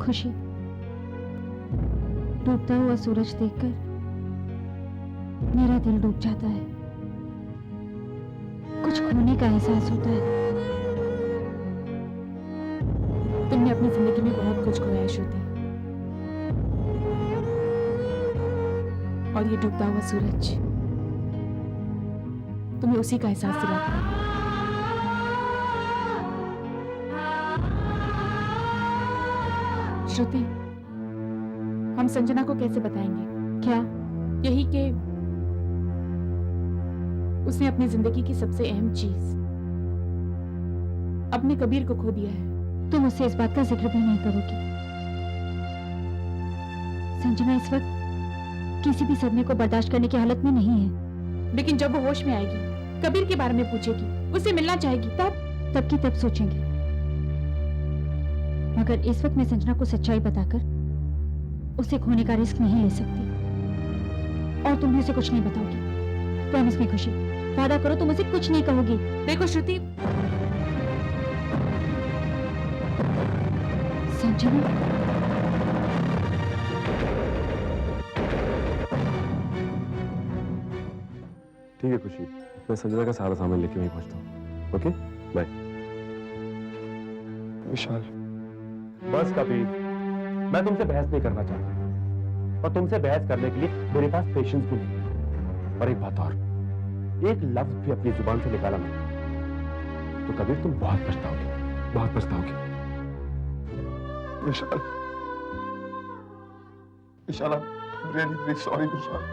खुशी, डूबता हुआ सूरज देखकर मेरा दिल डूब जाता है। कुछ खोने का एहसास होता है। तुमने अपनी जिंदगी में बहुत कुछ खोया है श्रुति, और ये डूबता हुआ सूरज तुम्हें उसी का एहसास दिलाता है। श्रुति, हम संजना को कैसे बताएंगे? क्या? यही कि उसने अपनी जिंदगी की सबसे अहम चीज, अपने कबीर को खो दिया है। तुम उससे इस बात का जिक्र भी नहीं करोगी। संजना इस वक्त किसी भी सदमे को बर्दाश्त करने की हालत में नहीं है। लेकिन जब वो होश में आएगी, कबीर के बारे में पूछेगी, उससे मिलना चाहेगी, तब की तब सोचेंगे। मगर इस वक्त मैं संजना को सच्चाई बताकर उसे खोने का रिस्क नहीं ले सकती। और तुम भी उसे कुछ नहीं बताओगी। प्रॉमिस मी खुशी, वादा करो तुम उसे कुछ नहीं कहोगी। देखो श्रुति, संजना, ठीक है खुशी, मैं संजना का सारा सामान लेके वहीं पहुंचता हूँ। Okay, bye. विशाल, बस कबीर, मैं तुमसे बहस नहीं करना चाहता, और तुमसे बहस करने के लिए मेरे पास पेशेंस भी नहीं है। और एक बात और, एक लफ्ज भी अपनी जुबान से निकाला नहीं तो कबीर तुम बहुत पछताओगे, बहुत पछताओगे। विशाल, विशाल, I'm really sorry विशाल।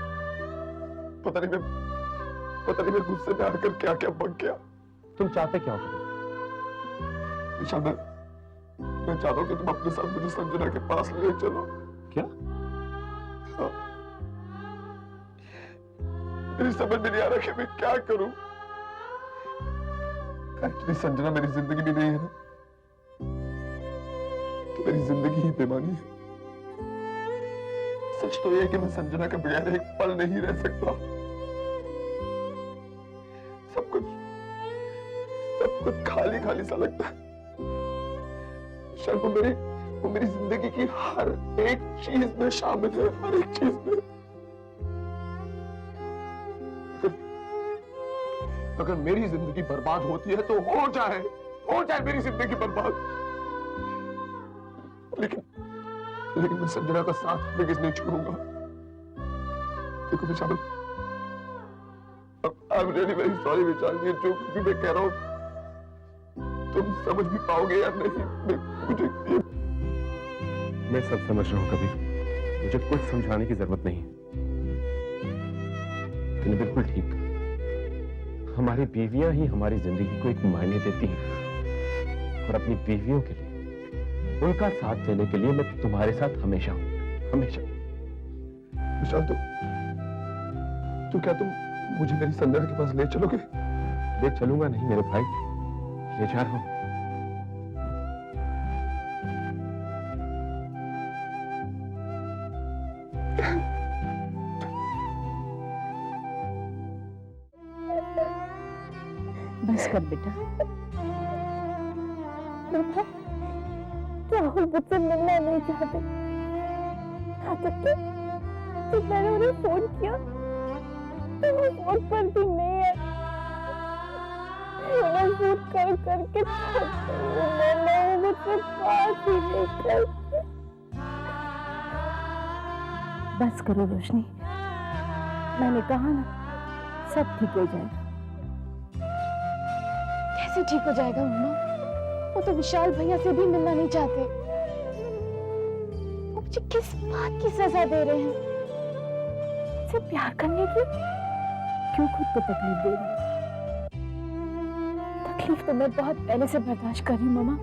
पता नहीं मैं गुस्से में आकर क्या क्या बक गया। तुम चाहते क्या हो कबीर? विशाल, मैं चाहता हूँ कि तुम अपने साथ मुझे संजना के पास ले चलो। क्या? हाँ। मेरी समझ में नहीं आ रहा कि मैं क्या करूं। एक्चुअली संजना मेरी जिंदगी भी नहीं है ना, तो मेरी जिंदगी ही बेमानी है। सच तो यह है कि मैं संजना के बगैर एक पल नहीं रह सकता। सब कुछ खाली खाली सा लगता है। शायद वो मेरी जिंदगी की हर एक चीज में शामिल है, हर एक चीज में। अगर मेरी जिंदगी बर्बाद होती है तो हो जाए मेरी जिंदगी बर्बाद। लेकिन मैं संजना का साथ हरगिज़ नहीं छोड़ूंगा। देखो Vishal, I am really very sorry Vishal, ये जो भी मैं कह रहा हूं तुम समझ भी पाओगे या नहीं। मैं सब समझ रहा हूँ कबीर, मुझे कुछ समझाने की जरूरत नहीं है। तूने बिल्कुल ठीक कहा, हमारी बीवियां ही हमारी जिंदगी को एक मायने देती हैं, और अपनी बीवियों के लिए, उनका साथ देने के लिए मैं तुम्हारे साथ हमेशा हूं, हमेशा। विशाल, तो क्या तुम मुझे मेरी संजना के पास ले चलोगे? ले चलूंगा नहीं मेरे भाई, ले जा रहा हूं। बस कर बेटा। राहुल मुझसे मिलना नहीं चाहते। यहाँ तक कि जब मैंने उन्हें फोन किया तो वो फोन पर भी नहीं है। उन्हें फोन करके मैंने मुझसे बात ही नहीं कर। बस करो रोशनी, मैंने कहा ना, सब ठीक हो जाएगा। कैसे ठीक हो जाएगा मम्मा? वो तो विशाल भैया से भी मिलना नहीं चाहते। वो मुझे किस बात की सजा दे रहे हैं? मुझसे प्यार करने की? क्यों खुद को तकलीफ दे रही? तकलीफ तो मैं बहुत पहले से बर्दाश्त कर रही हूँ मम्मा।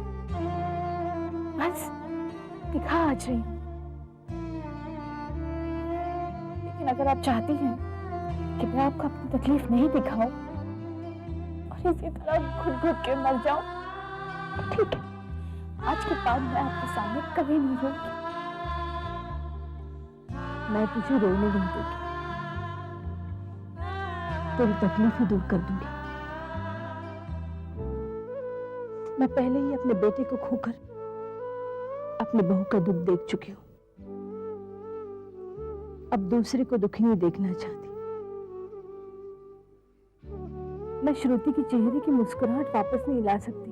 बस दिखा आज रही हूँ। लेकिन अगर आप चाहती हैं कि मैं आपको अपनी तकलीफ नहीं दिखाऊं और इसी तरह घुट के मर जाऊं, ठीक है, आज के बाद मैं आपके सामने कभी नहीं रोऊंगी। मैं तुझे रोने नहीं दूंगी, तेरी तकलीफ दूर कर दूंगी। मैं पहले ही अपने बेटे को खोकर अपनी बहू का दुख देख चुकी हूँ, अब दूसरे को दुखी नहीं देखना चाहती। मैं श्रुति के चेहरे की मुस्कुराहट वापस नहीं ला सकती,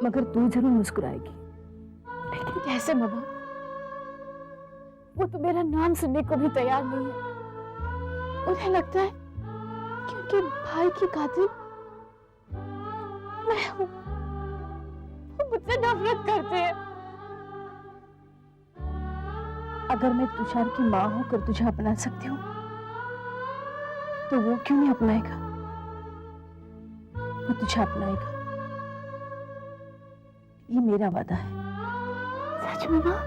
मगर तू जरूर मुस्कुराएगी। लेकिन कैसे ममा? वो तो मेरा नाम सुनने को भी तैयार नहीं है। उन्हें लगता है कि उनके भाई की कातिल मैं हूं। वो मुझसे नफरत करते हैं। अगर मैं तुषार की मां होकर तुझे अपना सकती हूँ, तो वो क्यों नहीं अपनाएगा? वो तुझे अपनाएगा, ये मेरा वादा है। सच में मां?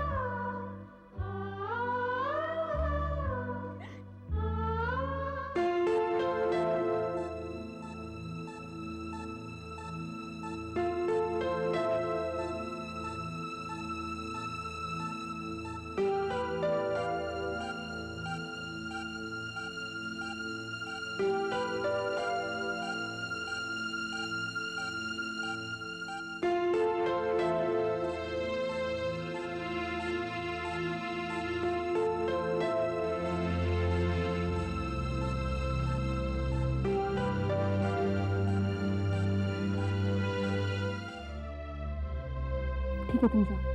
ठीक है, तुम जाओ।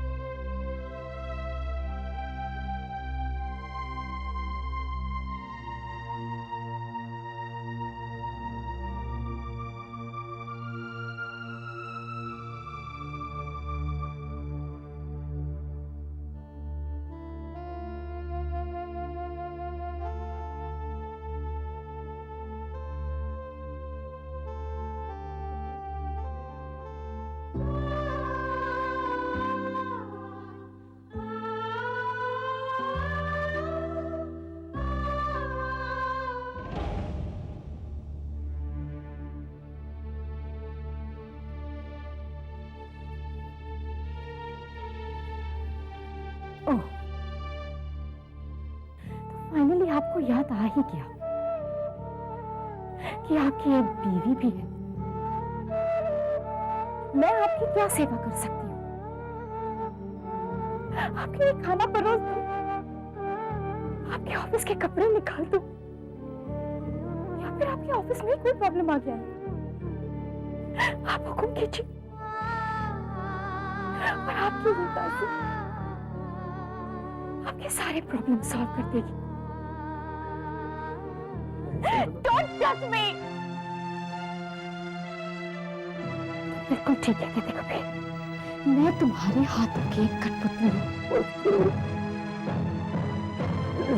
ओह, तो फाइनली आपको याद आ ही गया कि आपकी एक बीवी भी है। मैं आपकी क्या सेवा कर सकती हूँ? आपके लिए खाना परोस दूं, आपके ऑफिस के कपड़े निकाल दूं, या फिर आपके ऑफिस में कोई प्रॉब्लम आ गया है, आप हुक्म कीजिए और आपकी विदा से आपके सारे प्रॉब्लम सॉल्व कर देगी। Don't touch me! बिल्कुल ठीक है कहते कबीर, मैं तुम्हारे हाथों की एक कठपुतली हूँ।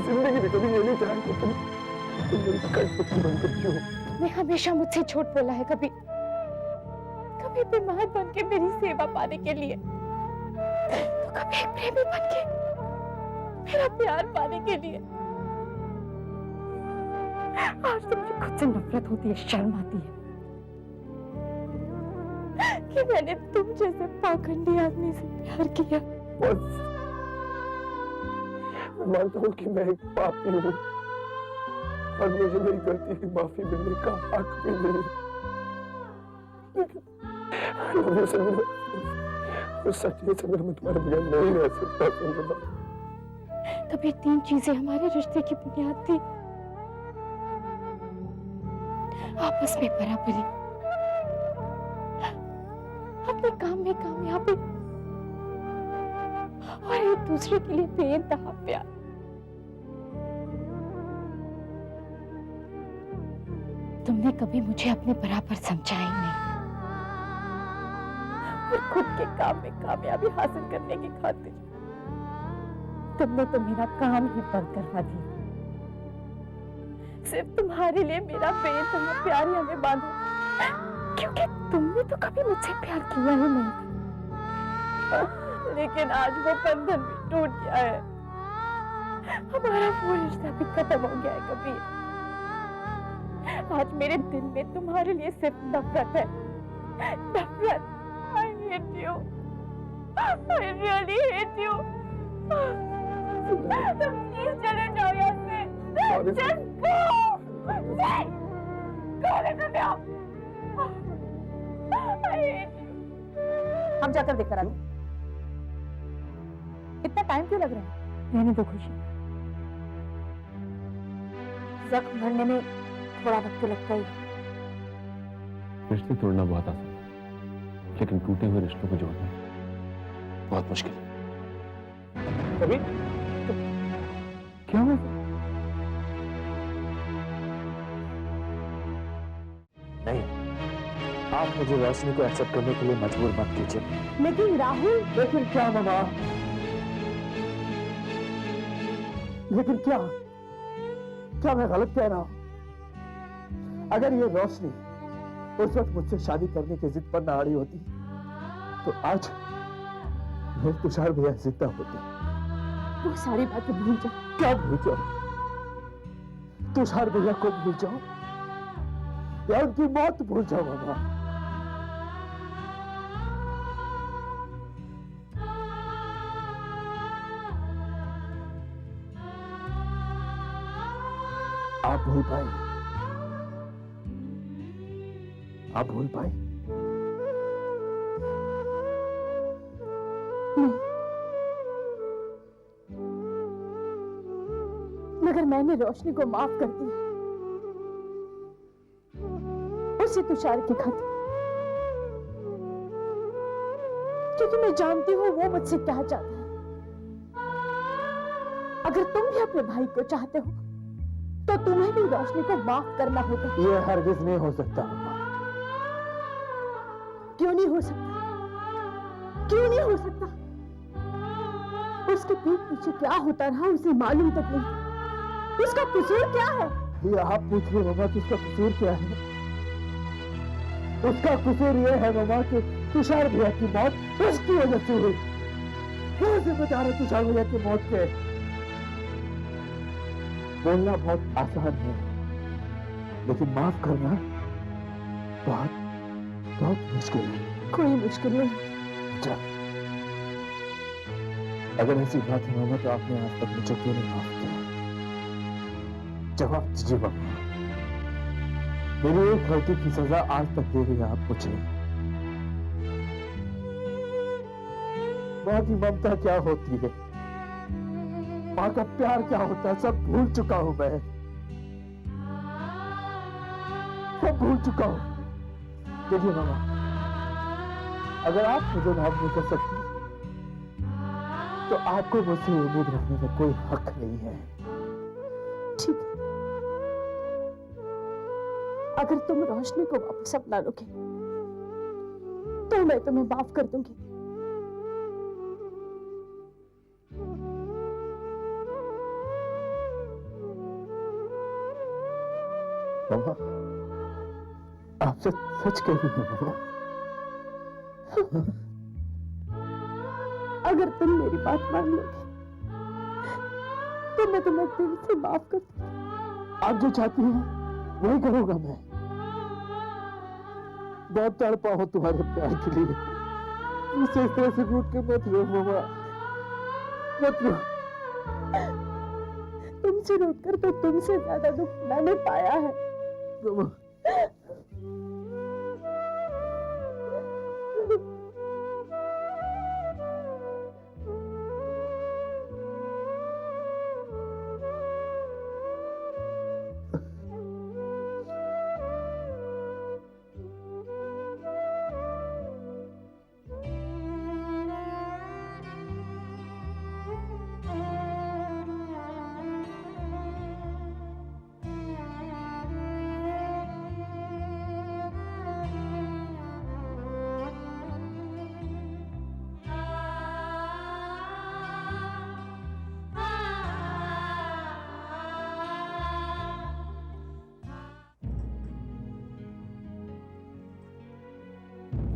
जिंदगी में कभी ये नहीं चाहा कि तुम मेरी कठपुतली बनकर क्यों? तुमने हमेशा मुझसे झूठ बोला है कभी, कभी बीमार बन के मेरी सेवा पाने के लिए, तो कभी प्रेमी बन के मेरा प्यार पाने के लिए। आज तो मुझे खुद से नफरत होती है, शर्म आती है कि मैंने तुम जैसे पाखंडी आदमी से प्यार किया। बस मैं मानता हूँ कि मैं एक पापी हूँ और मुझे मेरी गलती की माफी मिलने का हक भी नहीं, लेकिन संजना, सच में संजना, मैं तुम्हारे बगैर नहीं रह सकता संजना। कभी तीन चीजें हमारे रिश्ते की बुनियाद थी, आपस में बराबरी, अपने काम में कामयाबी और एक दूसरे के लिए बेइंतहा प्यार। तुमने कभी मुझे अपने बराबर समझा ही नहीं और खुद के काम में कामयाबी हासिल करने की खातिर तुमने तो मेरा काम ही बंद करवा दिया। सिर्फ तुम्हारे लिए मेरा बेइंतहा प्यार ही हमें बांधा, क्योंकि तुमने तो कभी मुझसे प्यार किया ही नहीं। लेकिन आज वो बंधन भी टूट गया है, हमारा वो रिश्ता भी खत्म हो गया है कबीर। आज मेरे दिल में तुम्हारे लिए सिर्फ नफरत है, नफरत। I hate you. I really hate you. तुम प्लीज चले जाओ यहाँ से। Just go. Go लेकर जाओ। I hate you. हम जाकर देखकर आते हैं। इतना टाइम क्यों लग रहा है? रहने दो खुशी, जख्म भरने में थोड़ा वक्त तो लगता ही है। रिश्ते तोड़ना बहुत आसान है, लेकिन टूटे हुए रिश्तों को जोड़ना बहुत मुश्किल है। कभी क्या हुआ? नहीं, आप मुझे रोशनी को एक्सेप्ट करने के लिए मजबूर मत कीजिए। लेकिन राहुल, लेकिन क्या मामा? लेकिन क्या क्या मैं गलत कह रहा हूं? अगर ये रोशनी उस वक्त मुझसे शादी करने की जिद पर ना अड़ी होती तो आज मेरे तुषार भैया जिंदा होते। वो सारी बातें भूल जाओ। क्या भूल जाओ? तुषार भैया को भूल जाओ या उनकी मौत भूल जाओ मामा? आप भूल पाए? आप भूल पाए? मगर मैंने रोशनी को माफ कर दिया, उसी तुषार की खातिर, क्योंकि मैं जानती हूँ वो मुझसे क्या चाहता है। अगर तुम भी अपने भाई को चाहते हो तो तुम्हें भी रोशनी को माफ करना होगा। ये हरगिज नहीं हो सकता मामा। क्यों नहीं हो सकता? क्यों नहीं हो सकता? उसके पीठ पीछे क्या होता रहा उसे मालूम तक नहीं। उसका कसूर क्या है? ये आप पूछ रहे मामा कि उसका कसूर क्या है? उसका कसूर ये है मामा कि तुषार भैया की मौत उसकी वजह से हुई। वो जिम्मेदार है तुषार भैया की मौत के। बोलना बहुत आसान है, लेकिन माफ करना बहुत बहुत मुश्किल है। कोई मुश्किल नहीं। अच्छा, अगर ऐसी बात है मामा तो आपने आज तक मुझे क्यों नहीं माफ किया? जवाब दीजिए मामा। मेरी एक गलती की सजा आज तक दे रही है आप मुझे। माँ की ममता क्या होती है, माँ का प्यार क्या होता है, सब भूल चुका हूं मैं। सब भूल चुका हूं। देखिए मामा, अगर आप मुझे माफ नहीं कर सकते तो आपको मुझसे उम्मीद रखने का कोई हक नहीं है। ठीक है, अगर तुम रोशनी को वापस अपना लोगे तो मैं तुम्हें माफ कर दूंगी। मामा, आप सच कह रही हैं मामा? अगर तुम मेरी बात मान लोगे तो मैं तुम्हें दिल से माफ कर दूंगी। आप जो चाहती हैं वही करूंगा मैं। बहुत तड़पा हूं तुम्हारे प्यार के लिए। मुझसे इस तरह से रूठ के मत रो मामा, मत रो। तुमसे रूठकर तो तुमसे ज्यादा दुख मैंने पाया है। मामा,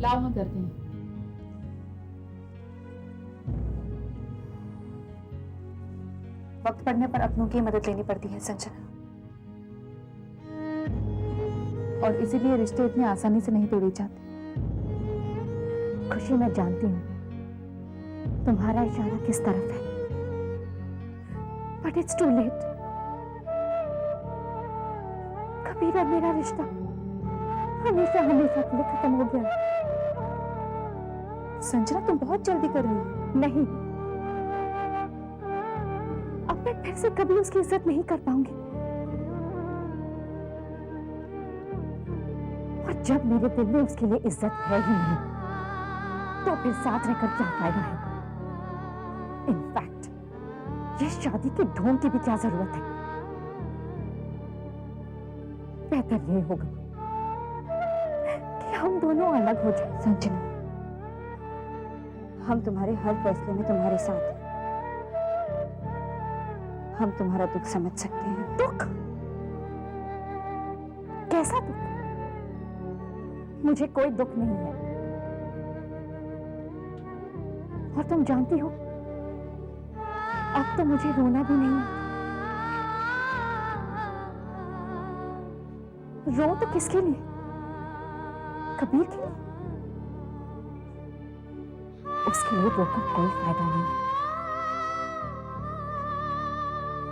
लाओ हम करते हैं। वक्त पड़ने पर अपनों की मदद लेनी पड़ती है संजना, और इसीलिए रिश्ते इतने आसानी से नहीं तोड़े जाते। खुशी, मैं जानती हूँ तुम्हारा इशारा किस तरफ है, but it's too late. Kabir और मेरा रिश्ता हमेशा हमेशा के लिए खत्म हो गया। संजना तुम बहुत जल्दी कर रही हो। नहीं, अब मैं फिर से कभी उसकी इज्जत नहीं कर पाऊंगी। और जब मेरे दिल में उसके लिए इज्जत है ही नहीं, तो फिर साथ रहकर क्या फायदा है? इनफैक्ट ये शादी के ढोंग की भी क्या जरूरत है? बेहतर ये होगा कि हम दोनों अलग हो जाएं। संजना, हम तुम्हारे हर फैसले में तुम्हारे साथ हैं। हम तुम्हारा दुख समझ सकते हैं। दुख? कैसा दुख? मुझे कोई दुख नहीं है। और तुम जानती हो, अब तो मुझे रोना भी नहीं आता। रो तो किसके लिए? कबीर के लिए? उसके लिए रोकर कोई फायदा नहीं,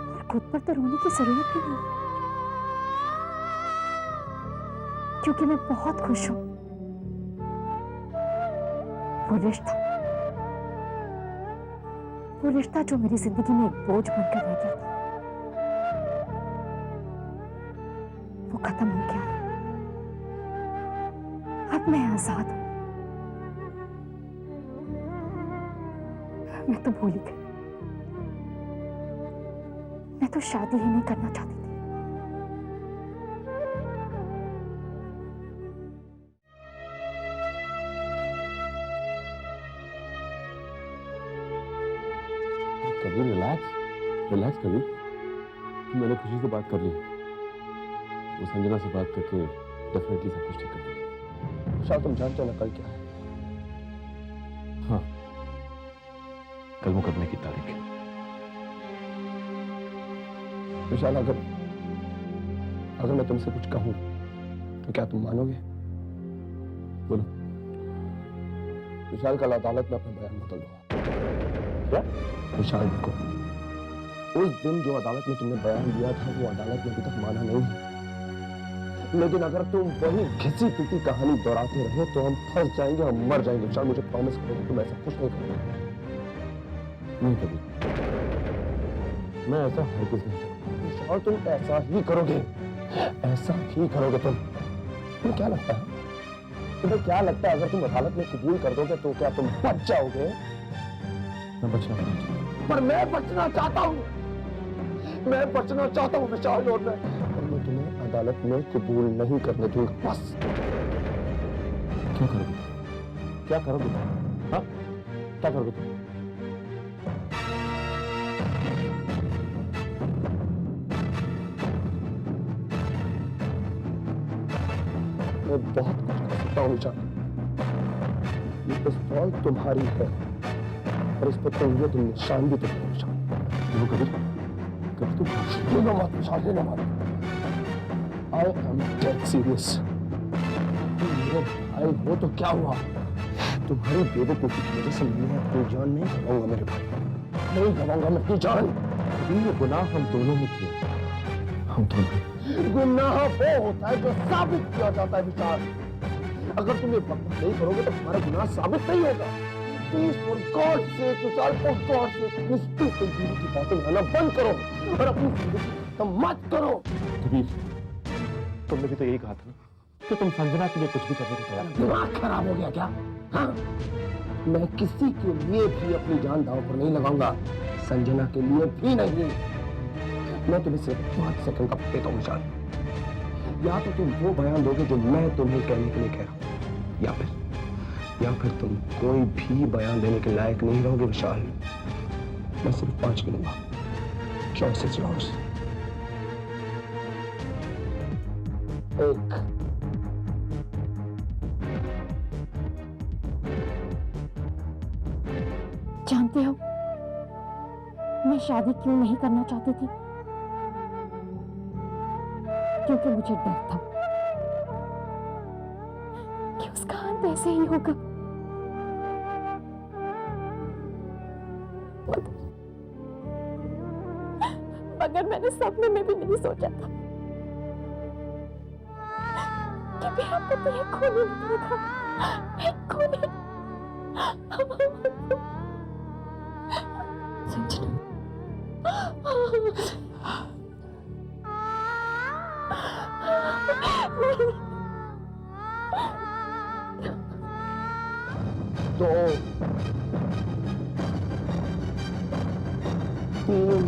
और खुद पर तो रोने की जरूरत भी नहीं, क्योंकि मैं बहुत खुश हूं। वो रिश्ता जो मेरी जिंदगी में एक बोझ बनकर रह गया था, वो खत्म हो गया। अब मैं आजाद हूं। मैं तो भूल ही गई, मैं तो शादी ही नहीं करना चाहती थी। कबीर रिलैक्स कबीर। मैंने खुशी से बात कर ली, वो संजना से बात करके डेफिनेटली सब कुछ ठीक कर देगी। शायद तुम जानते हो ना कल क्या है? हाँ, कल मुकदमे की तारीख है। विशाल, अगर मैं तुमसे कुछ कहूं तो क्या तुम मानोगे? बोलो। विशाल, कल अदालत में अपना बयान बदल दो। क्या? विशाल, देखो, उस दिन जो अदालत में तुमने बयान दिया था वो अदालत ने अभी तक माना नहीं है। लेकिन अगर तुम वही घिसी पिटी कहानी दोहराते रहे तो हम फंस जाएंगे, हम मर जाएंगे। विशाल, मुझे प्रॉमिस करो तुम ऐसा कुछ नहीं करोगे। नहीं कबीर, मैं ऐसा हरगिज़ नहीं करूंगा। विशाल, तुम ऐसा ही करोगे, ऐसा ही करोगे तुम। तुम्हें क्या लगता है? तुम्हें क्या लगता है अगर तुम अदालत में कबूल कर दोगे तो क्या तुम बच जाओगे? मैं बचना नहीं चाहता। पर मैं बचना चाहता हूँ, मैं बचना चाहता हूँ विशाल, और मैं तुम्हें अदालत में कबूल नहीं करने दूंगा। बस। क्या करोगे? क्या करोगे? हाँ, क्या करोगे तुम? मैं बहुत कुछ कर सकता हूँ विशाल। ये पिस्तौल तुम्हारी है और इस पर तुम निशान भी तुम्हारे विशाल। देखो कबीर तुम लेना मत विशाल, लेना मत। I am dead serious। तुम मेरे भाई हो तो क्या हुआ? तुम्हारी बेवकूफी की वजह से मैं अपनी जान नहीं गवाऊंगा मेरे भाई, नहीं गवाऊंगा मैं अपनी जान। ये गुनाह हम दोनों ने किया। हम दोनों। गुनाह वो होता है जो साबित किया जाता है विशाल। अगर तुम ये बकवास नहीं करोगे तो तुम्हारा गुनाह साबित नहीं होगा। Please for God sake Vishal, for God sake, please की बातें करना बंद करो और अपनी जिंदगी खत्म मत करो। कबीर, तुमने भी तो यही कहा था ना कि तुम संजना के लिए कुछ भी करने को तैयार। दिमाग खराब हो गया क्या? हाँ? मैं किसी के लिए भी अपनी जान दांव पर नहीं लगाऊंगा, संजना के लिए भी नहीं। मैं तुम्हें सिर्फ 5 सेकंड का देता हूँ विशाल। या तो तुम वो बयान दोगे जो मैं तुम्हें कहने के लिए कह रहा हूँ, या फिर तुम कोई भी बयान देने के लायक नहीं रहोगे विशाल। मैं सिर्फ 5 गिनूंगा। Choice is yours. 1। जानते हो मैं शादी क्यों नहीं करना चाहती थी? क्योंकि मुझे डर था कि उसका अंत ऐसे ही होगा। मगर मैंने सपने में भी नहीं सोचा था कि मेरा पति एक खूनी निकलेगा, एक खूनी। दो, तीन,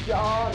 चार,